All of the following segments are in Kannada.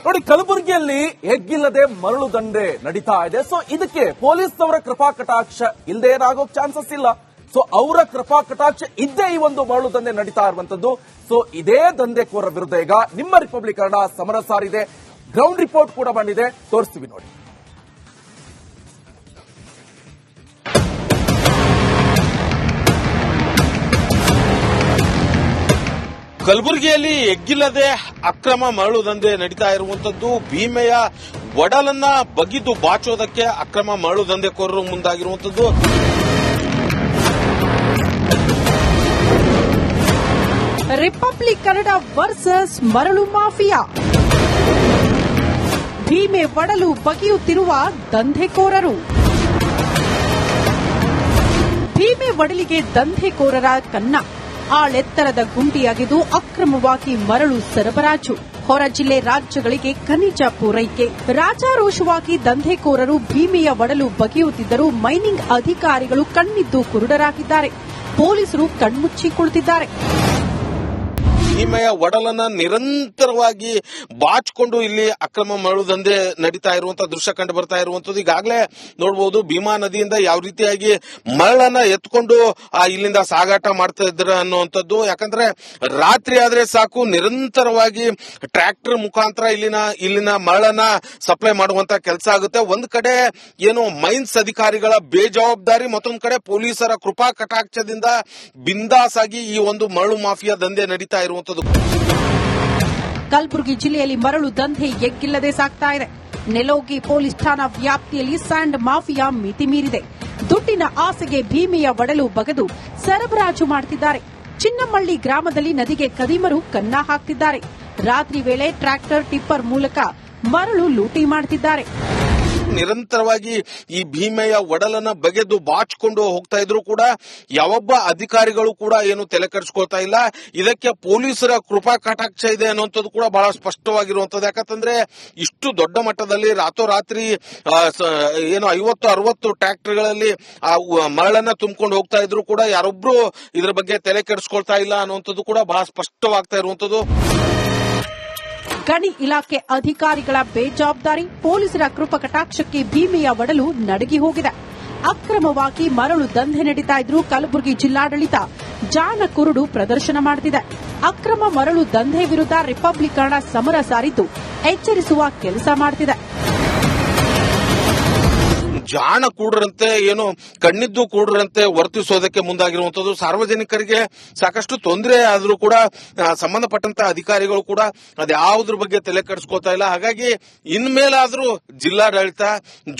ನೋಡಿ, ಕಲಬುರಗಿಯಲ್ಲಿ ಎಗ್ಗಿಲ್ಲದೆ ಮರಳು ದಂಧೆ ನಡೀತಾ ಇದೆ. ಸೊ ಇದಕ್ಕೆ ಪೊಲೀಸ್ನವರ ಕೃಪಾ ಕಟಾಕ್ಷ ಇಲ್ಲದೆ ಏನಾಗೋಕ್ ಚಾನ್ಸಸ್ ಇಲ್ಲ. ಸೊ ಅವರ ಕೃಪಾ ಕಟಾಕ್ಷ ಇದ್ದೇ ಈ ಒಂದು ಮರಳು ದಂಧೆ ನಡೀತಾ ಇರುವಂತದ್ದು. ಸೊ ಇದೇ ದಂಧೆಕೋರ ವಿರುದ್ಧ ಈಗ ನಿಮ್ಮ ರಿಪಬ್ಲಿಕ್ ಕನ್ನಡ ಸಮರ ಸಾರಿದೆ. ಗ್ರೌಂಡ್ ರಿಪೋರ್ಟ್ ಕೂಡ ಬಂದಿದೆ, ತೋರಿಸ್ತೀವಿ ನೋಡಿ. ಕಲಬುರಗಿಯಲ್ಲಿ ಎಗ್ಗಿಲ್ಲದೆ ಅಕ್ರಮ ಮರಳು ದಂಧೆ ನಡೀತಾ ಇರುವಂತದ್ದು. ಭೀಮೆಯ ಒಡಲನ್ನ ಬಗಿದು ಬಾಚೋದಕ್ಕೆ ಅಕ್ರಮ ಮರಳು ದಂಧೆಕೋರರು ಮುಂದಾಗಿರುವಂತದ್ದು. ರಿಪಬ್ಲಿಕ್ ಕನ್ನಡ ವರ್ಸಸ್ ಮರಳು ಮಾಫಿಯಾ. ಭೀಮೆ ಒಡಲು ಬಗೆಯುತ್ತಿರುವ ದಂಧೆಕೋರರು. ಭೀಮೆ ಒಡಲಿಗೆ ದಂಧೆಕೋರರ ಕನ್ನ. ಆಳೆತ್ತರದ ಗುಂಡಿಯಾಗಿದ್ದು ಅಕ್ರಮವಾಗಿ ಮರಳು ಸರಬರಾಜು. ಹೊರ ಜಿಲ್ಲೆ ರಾಜ್ಯಗಳಿಗೆ ಖನಿಜ ಪೂರೈಕೆ. ರಾಜಾರೋಷವಾಗಿ ದಂಧೆಕೋರರು ಭೀಮೆಯ ಒಡಲು ಬಗೆಯುತ್ತಿದ್ದರೂ ಮೈನಿಂಗ್ ಅಧಿಕಾರಿಗಳು ಕಣ್ಣಿದ್ದು ಕುರುಡರಾಗಿದ್ದಾರೆ. ಪೊಲೀಸರು ಕಣ್ಮುಚ್ಚಿ ಕುಳಿತಿದ್ದಾರೆ. ಭೀಮೆಯ ಒಡಲನ್ನ ನಿರಂತರವಾಗಿ ಬಾಚಿಕೊಂಡು ಇಲ್ಲಿ ಅಕ್ರಮ ಮರಳು ದಂಧೆ ನಡೀತಾ ಇರುವಂತಹ ದೃಶ್ಯ ಕಂಡು ಬರ್ತಾ ಇರುವಂತದ್ದು. ಈಗಾಗಲೇ ನೋಡಬಹುದು ಭೀಮಾ ನದಿಯಿಂದ ಯಾವ ರೀತಿಯಾಗಿ ಮರಳನ್ನ ಎತ್ಕೊಂಡು ಇಲ್ಲಿಂದ ಸಾಗಾಟ ಮಾಡ್ತಾ ಇದ್ದಾರೆ ಅನ್ನುವಂಥದ್ದು. ಯಾಕಂದ್ರೆ ರಾತ್ರಿ ಆದ್ರೆ ಸಾಕು ನಿರಂತರವಾಗಿ ಟ್ರ್ಯಾಕ್ಟರ್ ಮುಖಾಂತರ ಇಲ್ಲಿನ ಮರಳನ್ನ ಸಪ್ಲೈ ಮಾಡುವಂತ ಕೆಲಸ ಆಗುತ್ತೆ. ಒಂದ್ ಕಡೆ ಏನು ಮೈನ್ಸ್ ಅಧಿಕಾರಿಗಳ ಬೇಜವಾಬ್ದಾರಿ, ಮತ್ತೊಂದ್ ಕಡೆ ಪೊಲೀಸರ ಕೃಪಾ ಕಟಾಕ್ಷದಿಂದ ಬಿಂದಾಸ್ ಆಗಿ ಈ ಒಂದು ಮರಳು ಮಾಫಿಯಾ ದಂಧೆ ನಡೀತಾ ಇರುವಂತದ್ದು. ಕಲಬುರಗಿ ಜಿಲ್ಲೆಯಲ್ಲಿ ಮರಳು ದಂಧೆ ಎಗ್ಗಿಲ್ಲದೆ ಸಾಗ್ತಾ ಇದೆ. ನೆಲೋಗಿ ಪೊಲೀಸ್ ಠಾಣಾ ವ್ಯಾಪ್ತಿಯಲ್ಲಿ ಸ್ಯಾಂಡ್ ಮಾಫಿಯಾ ಮಿತಿ ಮೀರಿದೆ. ದುಡ್ಡಿನ ಆಸೆಗೆ ಭೀಮೆಯ ಒಡಲು ಬಗೆದು ಸರಬರಾಜು ಮಾಡುತ್ತಿದ್ದಾರೆ. ಚಿನ್ನಮಳ್ಳಿ ಗ್ರಾಮದಲ್ಲಿ ನದಿಗೆ ಕದಿಮರು ಕನ್ನ ಹಾಕ್ತಿದ್ದಾರೆ. ರಾತ್ರಿ ವೇಳೆ ಟ್ರ್ಯಾಕ್ಟರ್ ಟಿಪ್ಪರ್ ಮೂಲಕ ಮರಳು ಲೂಟಿ ಮಾಡುತ್ತಿದ್ದಾರೆ. ನಿರಂತರವಾಗಿ ಈ ಭೀಮೆಯ ಒಡಲನ್ನ ಬಗೆದು ಬಾಚಿಕೊಂಡು ಹೋಗ್ತಾ ಇದ್ರು ಕೂಡ ಯಾವೊಬ್ಬ ಅಧಿಕಾರಿಗಳು ಕೂಡ ಏನು ತಲೆ ಕೆಡಿಸ್ಕೊಳ್ತಾ ಇಲ್ಲ. ಇದಕ್ಕೆ ಪೊಲೀಸರ ಕೃಪಾ ಕಟಾಕ್ಷ ಇದೆ ಅನ್ನುವಂಥದ್ದು ಕೂಡ ಬಹಳ ಸ್ಪಷ್ಟವಾಗಿರುವಂತದ್ದು. ಯಾಕಂತಂದ್ರೆ ಇಷ್ಟು ದೊಡ್ಡ ಮಟ್ಟದಲ್ಲಿ ರಾತ್ರೋರಾತ್ರಿ ಏನು 50-60 ಟ್ರ್ಯಾಕ್ಟರ್ಗಳಲ್ಲಿ ಮರಳನ್ನ ತುಂಬಿಕೊಂಡು ಹೋಗ್ತಾ ಇದ್ರು ಕೂಡ ಯಾರೊಬ್ರು ಇದ್ರ ಬಗ್ಗೆ ತಲೆ ಕೆಡಿಸ್ಕೊಳ್ತಾ ಇಲ್ಲ ಅನ್ನುವಂಥದ್ದು ಕೂಡ ಬಹಳ ಸ್ಪಷ್ಟವಾಗ್ತಾ ಇರುವಂತದ್ದು. ಗಣಿ ಇಲಾಖೆ ಅಧಿಕಾರಿಗಳ ಬೇಜವಾಬ್ದಾರಿ, ಪೊಲೀಸರ ಕೃಪಾ ಕಟಾಕ್ಷಕ್ಕೆ ಭೀಮೆಯ ಒಡಲು ನಡಗಿ ಹೋಗಿದೆ. ಅಕ್ರಮವಾಗಿ ಮರಳು ದಂಧೆ ನಡೀತಾ ಇದ್ರೂ ಕಲಬುರಗಿ ಜಿಲ್ಲಾಡಳಿತ ಜಾಣ ಕುರುಡು ಪ್ರದರ್ಶನ ಮಾಡುತ್ತಿದೆ. ಅಕ್ರಮ ಮರಳು ದಂಧೆ ವಿರುದ್ಧ ರಿಪಬ್ಲಿಕ್ ಕನ್ನಡ ಸಮರ ಸಾರಿದ್ದು ಎಚ್ಚರಿಸುವ ಕೆಲಸ ಮಾಡುತ್ತಿದೆ. ಜಾಣ ಕೂಡ್ರಂತೆ ಏನು ಕಣ್ಣಿದ್ದು ಕೂಡ್ರಂತೆ ವರ್ತಿಸೋದಕ್ಕೆ ಮುಂದಾಗಿರುವಂತದ್ದು. ಸಾರ್ವಜನಿಕರಿಗೆ ಸಾಕಷ್ಟು ತೊಂದರೆ ಆದ್ರೂ ಕೂಡ ಸಂಬಂಧಪಟ್ಟಂತ ಅಧಿಕಾರಿಗಳು ಕೂಡ ಅದ್ಯಾವುದ್ರ ಬಗ್ಗೆ ತಲೆ ಕೆಡಿಸ್ಕೊಳ್ತಾ ಇಲ್ಲ. ಹಾಗಾಗಿ ಇನ್ಮೇಲಾದ್ರೂ ಜಿಲ್ಲಾಡಳಿತ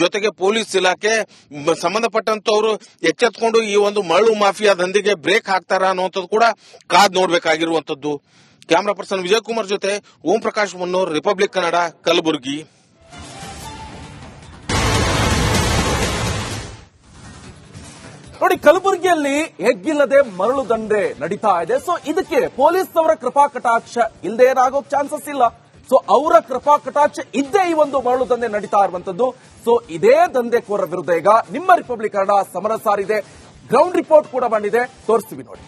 ಜೊತೆಗೆ ಪೊಲೀಸ್ ಇಲಾಖೆ ಸಂಬಂಧಪಟ್ಟಂತವರು ಎಚ್ಚೆತ್ಕೊಂಡು ಈ ಒಂದು ಮರಳು ಮಾಫಿಯಾ ದಂಧೆಗೆ ಬ್ರೇಕ್ ಹಾಕ್ತಾರ ಅನ್ನುವಂಥದ್ದು ಕೂಡ ಕಾದ್ ನೋಡ್ಬೇಕಾಗಿರುವಂತದ್ದು. ಕ್ಯಾಮರಾ ಪರ್ಸನ್ ವಿಜಯ್ ಕುಮಾರ್ ಜೊತೆ ಓಂ ಪ್ರಕಾಶ್ ಮುನ್ನೂರ್, ರಿಪಬ್ಲಿಕ್ ಕನ್ನಡ, ಕಲಬುರಗಿ. ನೋಡಿ, ಕಲಬುರಗಿಯಲ್ಲಿ ಎಗ್ಗಿಲ್ಲದೆ ಮರಳು ದಂಧೆ ನಡೀತಾ ಇದೆ. ಸೊ ಇದಕ್ಕೆ ಪೊಲೀಸ್ನವರ ಕೃಪಾ ಕಟಾಕ್ಷ ಇಲ್ಲದೆ ಏನಾಗೋಕ್ ಚಾನ್ಸಸ್ ಇಲ್ಲ. ಸೊ ಅವರ ಕೃಪಾ ಕಟಾಕ್ಷ ಇದ್ದೇ ಈ ಒಂದು ಮರಳು ದಂಧೆ ನಡೀತಾ ಇರುವಂತದ್ದು. ಸೊ ಇದೇ ದಂಧೆಕೋರ ವಿರುದ್ಧ ಈಗ ನಿಮ್ಮ ರಿಪಬ್ಲಿಕ್ ಕನ್ನಡ ಸಮರ ಸಾರಿದೆ. ಗ್ರೌಂಡ್ ರಿಪೋರ್ಟ್ ಕೂಡ ಬಂದಿದೆ, ತೋರಿಸ್ತೀವಿ ನೋಡಿ.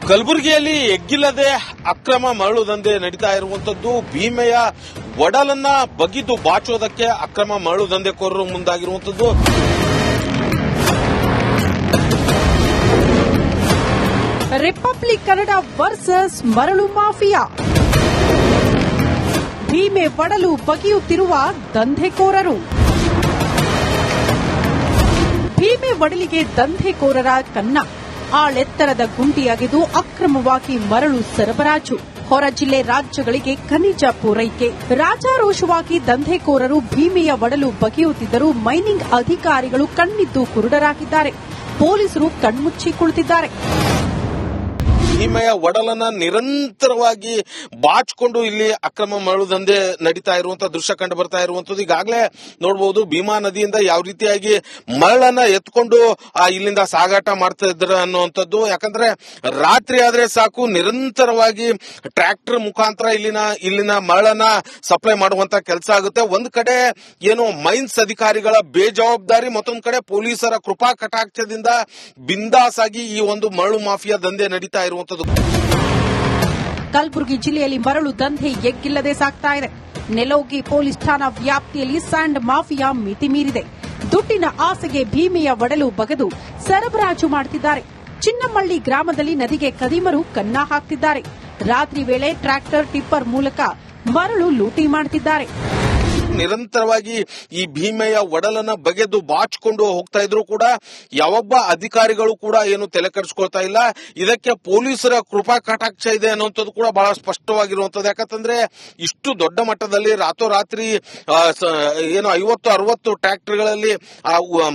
ಕಲಬುರಗಿಯಲ್ಲಿ ಎಗ್ಗಿಲ್ಲದೆ ಅಕ್ರಮ ಮರಳು ದಂಧೆ ನಡೀತಾ ಇರುವಂತದ್ದು. ಭೀಮೆಯ ಒಡಲನ್ನ ಬಗಿದು ಬಾಚೋದಕ್ಕೆ ಅಕ್ರಮ ಮರಳು ದಂಧೆಕೋರರು ಮುಂದಾಗಿರುವಂತದ್ದು. ರಿಪಬ್ಲಿಕ್ ಕನ್ನಡ ವರ್ಸಸ್ ಮರಳು ಮಾಫಿಯಾ. ಭೀಮೆ ಒಡಲು ಬಗೆಯುತ್ತಿರುವ ದಂಧೆಕೋರರು. ಭೀಮೆ ಒಡಲಿಗೆ ದಂಧೆಕೋರರ ಕನ್ನ. ಆಳೆತ್ತರದ ಗುಂಡಿಯಾಗಿದ್ದು ಅಕ್ರಮವಾಗಿ ಮರಳು ಸರಬರಾಜು. ಹೊರ ಜಿಲ್ಲೆ ರಾಜ್ಯಗಳಿಗೆ ಖನಿಜ ಪೂರೈಕೆ. ರಾಜಾರೋಷವಾಗಿ ದಂಧೆಕೋರರು ಭೀಮೆಯ ಒಡಲು ಬಗೆಯುತ್ತಿದ್ದರೂ ಮೈನಿಂಗ್ ಅಧಿಕಾರಿಗಳು ಕಣ್ಣಿದ್ದು ಕುರುಡರಾಗಿದ್ದಾರೆ. ಪೊಲೀಸರು ಕಣ್ಮುಚ್ಚಿ ಕುಳಿತಿದ್ದಾರೆ. ಭೀಮೆಯ ಒಡಲನ್ನ ನಿರಂತರವಾಗಿ ಬಾಚಿಕೊಂಡು ಇಲ್ಲಿ ಅಕ್ರಮ ಮರಳು ದಂಧೆ ನಡೀತಾ ಇರುವಂತಹ ದೃಶ್ಯ ಕಂಡು ಬರ್ತಾ ಇರುವಂತದ್ದು. ಈಗಾಗಲೇ ನೋಡಬಹುದು ಭೀಮಾ ನದಿಯಿಂದ ಯಾವ ರೀತಿಯಾಗಿ ಮರಳನ್ನ ಎತ್ಕೊಂಡು ಇಲ್ಲಿಂದ ಸಾಗಾಟ ಮಾಡ್ತಾ ಇದ್ದಾರೆ ಅನ್ನುವಂಥದ್ದು. ಯಾಕಂದ್ರೆ ರಾತ್ರಿ ಆದ್ರೆ ಸಾಕು ನಿರಂತರವಾಗಿ ಟ್ರ್ಯಾಕ್ಟರ್ ಮುಖಾಂತರ ಇಲ್ಲಿನ ಮರಳನ್ನ ಸಪ್ಲೈ ಮಾಡುವಂತ ಕೆಲಸ ಆಗುತ್ತೆ. ಒಂದ್ ಕಡೆ ಏನು ಮೈನ್ಸ್ ಅಧಿಕಾರಿಗಳ ಬೇಜವಾಬ್ದಾರಿ, ಮತ್ತೊಂದ್ ಕಡೆ ಪೊಲೀಸರ ಕೃಪಾ ಕಟಾಕ್ಷದಿಂದ ಬಿಂದಾಸ್ ಆಗಿ ಈ ಒಂದು ಮರಳು ಮಾಫಿಯಾ ದಂಧೆ ನಡೀತಾ ಇರುವಂತದ್ದು. ಕಲಬುರಗಿ ಜಿಲ್ಲೆಯಲ್ಲಿ ಮರಳು ದಂಧೆ ಎಗ್ಗಿಲ್ಲದೆ ಸಾಗ್ತಾ ಇದೆ. ನೆಲೋಗಿ ಪೊಲೀಸ್ ಠಾಣಾ ವ್ಯಾಪ್ತಿಯಲ್ಲಿ ಸ್ಯಾಂಡ್ ಮಾಫಿಯಾ ಮಿತಿ ಮೀರಿದೆ. ದುಡ್ಡಿನ ಆಸೆಗೆ ಭೀಮೆಯ ಒಡಲು ಬಗೆದು ಸರಬರಾಜು ಮಾಡುತ್ತಿದ್ದಾರೆ. ಚಿನ್ನಮಳ್ಳಿ ಗ್ರಾಮದಲ್ಲಿ ನದಿಗೆ ಕದಿಮರು ಕನ್ನ ಹಾಕ್ತಿದ್ದಾರೆ. ರಾತ್ರಿ ವೇಳೆ ಟ್ರ್ಯಾಕ್ಟರ್ ಟಿಪ್ಪರ್ ಮೂಲಕ ಮರಳು ಲೂಟಿ ಮಾಡುತ್ತಿದ್ದಾರೆ. ನಿರಂತರವಾಗಿ ಈ ಭೀಮೆಯ ಒಡಲನ್ನ ಬಗೆದು ಬಾಚಿಕೊಂಡು ಹೋಗ್ತಾ ಇದ್ರು ಕೂಡ ಯಾವೊಬ್ಬ ಅಧಿಕಾರಿಗಳು ಕೂಡ ಏನು ತಲೆ ಕೆಡಿಸ್ಕೊಳ್ತಾ ಇಲ್ಲ. ಇದಕ್ಕೆ ಪೊಲೀಸರ ಕೃಪಾ ಕಟಾಕ್ಷ ಇದೆ ಅನ್ನುವಂಥದ್ದು ಕೂಡ ಬಹಳ ಸ್ಪಷ್ಟವಾಗಿರುವಂತದ್ದು. ಯಾಕಂತಂದ್ರೆ ಇಷ್ಟು ದೊಡ್ಡ ಮಟ್ಟದಲ್ಲಿ ರಾತ್ರೋರಾತ್ರಿ ಏನು 50-60 ಟ್ರ್ಯಾಕ್ಟರ್ಗಳಲ್ಲಿ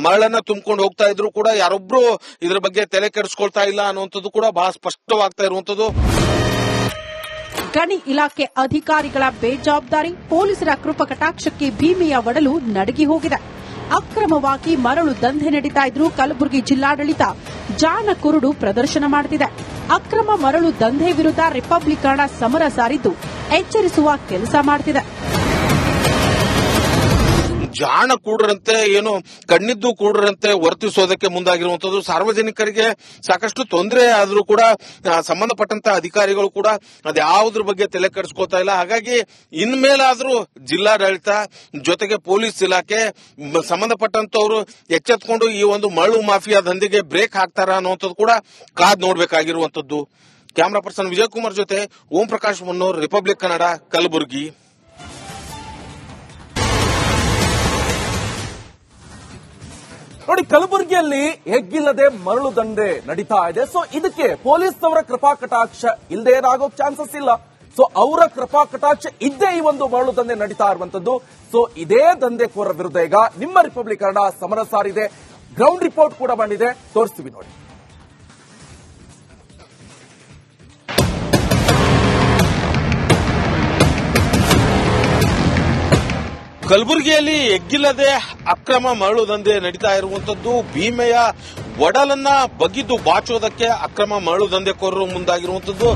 ಮರಳನ್ನ ತುಂಬಿಕೊಂಡು ಹೋಗ್ತಾ ಇದ್ರು ಕೂಡ ಯಾರೊಬ್ರು ಇದ್ರ ಬಗ್ಗೆ ತಲೆ ಕೆಡಿಸ್ಕೊಳ್ತಾ ಇಲ್ಲ ಅನ್ನುವಂಥದ್ದು ಕೂಡ ಬಹಳ ಸ್ಪಷ್ಟವಾಗ್ತಾ ಇರುವಂತದ್ದು. ಗಣಿ ಇಲಾಖೆ ಅಧಿಕಾರಿಗಳ ಬೇಜವಾಬ್ದಾರಿ, ಪೊಲೀಸರ ಕೃಪಾ ಕಟಾಕ್ಷಕ್ಕೆ ಭೀಮೆಯ ಒಡಲು ನಡುಗಿ ಹೋಗಿದೆ. ಅಕ್ರಮವಾಗಿ ಮರಳು ದಂಧೆ ನಡೀತಾ ಇದ್ರೂ ಕಲಬುರಗಿ ಜಿಲ್ಲಾಡಳಿತ ಜಾಣ ಕುರುಡು ಪ್ರದರ್ಶನ ಮಾಡುತ್ತಿದೆ. ಅಕ್ರಮ ಮರಳು ದಂಧೆ ವಿರುದ್ಧ ರಿಪಬ್ಲಿಕನ್ ಸಮರ ಸಾರಿದ್ದು ಎಚ್ಚರಿಸುವ ಕೆಲಸ ಮಾಡುತ್ತಿದೆ. ಜಾಣ ಕೂಡರಂತೆ ಏನು ಕಣ್ಣಿದ್ದು ಕೂಡರಂತೆ ವರ್ತಿಸೋದಕ್ಕೆ ಮುಂದಾಗಿರುವಂತದ್ದು. ಸಾರ್ವಜನಿಕರಿಗೆ ಸಾಕಷ್ಟು ತೊಂದರೆ ಆದ್ರೂ ಕೂಡ ಸಂಬಂಧಪಟ್ಟಂತ ಅಧಿಕಾರಿಗಳು ಕೂಡ ಅದ್ಯಾವುದ್ರ ಬಗ್ಗೆ ತಲೆ ಕೆಡಿಸ್ಕೊಳ್ತಾ ಇಲ್ಲ. ಹಾಗಾಗಿ ಇನ್ಮೇಲಾದ್ರೂ ಜಿಲ್ಲಾಡಳಿತ ಜೊತೆಗೆ ಪೊಲೀಸ್ ಇಲಾಖೆ ಸಂಬಂಧಪಟ್ಟಂತವರು ಎಚ್ಚೆತ್ಕೊಂಡು ಈ ಒಂದು ಮರಳು ಮಾಫಿಯಾ ದಂಧೆಗೆ ಬ್ರೇಕ್ ಹಾಕ್ತಾರ ಅನ್ನುವಂಥದ್ದು ಕೂಡ ಕಾದ್ ನೋಡ್ಬೇಕಾಗಿರುವಂತದ್ದು. ಕ್ಯಾಮರಾ ಪರ್ಸನ್ ವಿಜಯ್ ಕುಮಾರ್ ಜೊತೆ ಓಂ ಪ್ರಕಾಶ್ ಮುನ್ನೂರ್, ರಿಪಬ್ಲಿಕ್ ಕನ್ನಡ, ಕಲಬುರಗಿ. ನೋಡಿ, ಕಲಬುರಗಿಯಲ್ಲಿ ಎಗ್ಗಿಲ್ಲದೆ ಮರಳು ದಂಧೆ ನಡೀತಾ ಇದೆ. ಸೊ ಇದಕ್ಕೆ ಪೊಲೀಸ್ನವರ ಕೃಪಾ ಕಟಾಕ್ಷ ಇಲ್ಲದೆ ಏನಾಗೋಕ್ ಚಾನ್ಸಸ್ ಇಲ್ಲ. ಸೊ ಅವರ ಕೃಪಾ ಕಟಾಕ್ಷ ಇದ್ದೇ ಈ ಒಂದು ಮರಳು ದಂಧೆ ನಡೀತಾ ಇರುವಂತದ್ದು. ಸೊ ಇದೇ ದಂಧೆಕೋರ ವಿರುದ್ಧ ಈಗ ನಿಮ್ಮ ರಿಪಬ್ಲಿಕ್ ಕನ್ನಡ ಸಮರ ಸಾರಿದೆ. ಗ್ರೌಂಡ್ ರಿಪೋರ್ಟ್ ಕೂಡ ಬಂದಿದೆ, ತೋರಿಸ್ತೀವಿ ನೋಡಿ. ಕಲಬುರಗಿಯಲ್ಲಿ ಎಗ್ಗಿಲ್ಲದೆ ಅಕ್ರಮ ಮರಳು ದಂಧೆ ನಡೀತಾ ಇರುವಂತದ್ದು. ಭೀಮೆಯ ಒಡಲನ್ನ ಬಗಿದು ಬಾಚೋದಕ್ಕೆ ಅಕ್ರಮ ಮರಳು ದಂಧೆಕೋರರು ಮುಂದಾಗಿರುವಂತದ್ದು.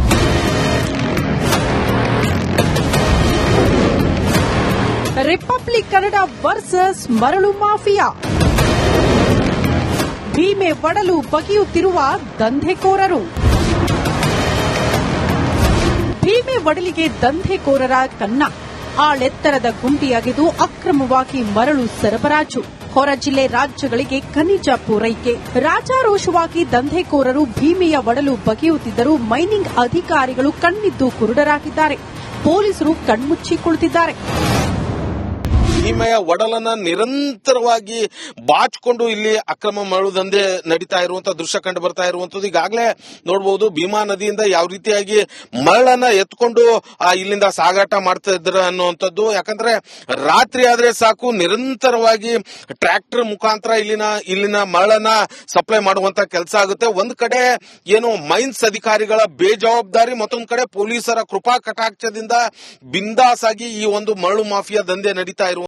ರಿಪಬ್ಲಿಕ್ ಕನ್ನಡ ವರ್ಸಸ್ ಮರಳು ಮಾಫಿಯಾ. ಭೀಮೆ ಒಡಲು ಬಗೆಯುತ್ತಿರುವ ದಂಧೆಕೋರರು. ಭೀಮೆ ಒಡಲಿಗೆ ದಂಧೆಕೋರರ ಕನ್ನ. ಆಳೆತ್ತರದ ಗುಂಡಿಯಾಗಿದ್ದು ಅಕ್ರಮವಾಗಿ ಮರಳು ಸರಬರಾಜು. ಹೊರ ಜಿಲ್ಲೆ ರಾಜ್ಯಗಳಿಗೆ ಖನಿಜ ಪೂರೈಕೆ. ರಾಜಾರೋಷವಾಗಿ ದಂಧೆಕೋರರು ಭೀಮೆಯ ಒಡಲು ಬಗೆಯುತ್ತಿದ್ದರೂ ಮೈನಿಂಗ್ ಅಧಿಕಾರಿಗಳು ಕಣ್ಣಿದ್ದು ಕುರುಡರಾಗಿದ್ದಾರೆ. ಪೊಲೀಸರು ಕಣ್ಮುಚ್ಚಿ ಕುಳಿತಿದ್ದಾರೆ. ಭೀಮೆಯ ಒಡಲನ್ನ ನಿರಂತರವಾಗಿ ಬಾಚಿಕೊಂಡು ಇಲ್ಲಿ ಅಕ್ರಮ ಮರಳು ದಂಧೆ ನಡೀತಾ ಇರುವಂತಹ ದೃಶ್ಯ ಕಂಡು ಬರ್ತಾ ಇರುವಂತದ್ದು. ಈಗಾಗಲೇ ನೋಡಬಹುದು ಭೀಮಾ ನದಿಯಿಂದ ಯಾವ ರೀತಿಯಾಗಿ ಮರಳನ್ನ ಎತ್ಕೊಂಡು ಇಲ್ಲಿಂದ ಸಾಗಾಟ ಮಾಡ್ತಾ ಇದ್ದಾರೆ ಅನ್ನುವಂಥದ್ದು. ಯಾಕಂದ್ರೆ ರಾತ್ರಿ ಆದ್ರೆ ಸಾಕು ನಿರಂತರವಾಗಿ ಟ್ರ್ಯಾಕ್ಟರ್ ಮುಖಾಂತರ ಇಲ್ಲಿನ ಮರಳನ್ನ ಸಪ್ಲೈ ಮಾಡುವಂತ ಕೆಲಸ ಆಗುತ್ತೆ. ಒಂದ್ ಕಡೆ ಏನು ಮೈನ್ಸ್ ಅಧಿಕಾರಿಗಳ ಬೇಜವಾಬ್ದಾರಿ, ಮತ್ತೊಂದ್ ಕಡೆ ಪೊಲೀಸರ ಕೃಪಾ ಕಟಾಕ್ಷದಿಂದ ಬಿಂದಾಸ್ ಆಗಿ ಈ ಒಂದು ಮರಳು ಮಾಫಿಯಾ ದಂಧೆ ನಡೀತಾ ಇರುವಂತ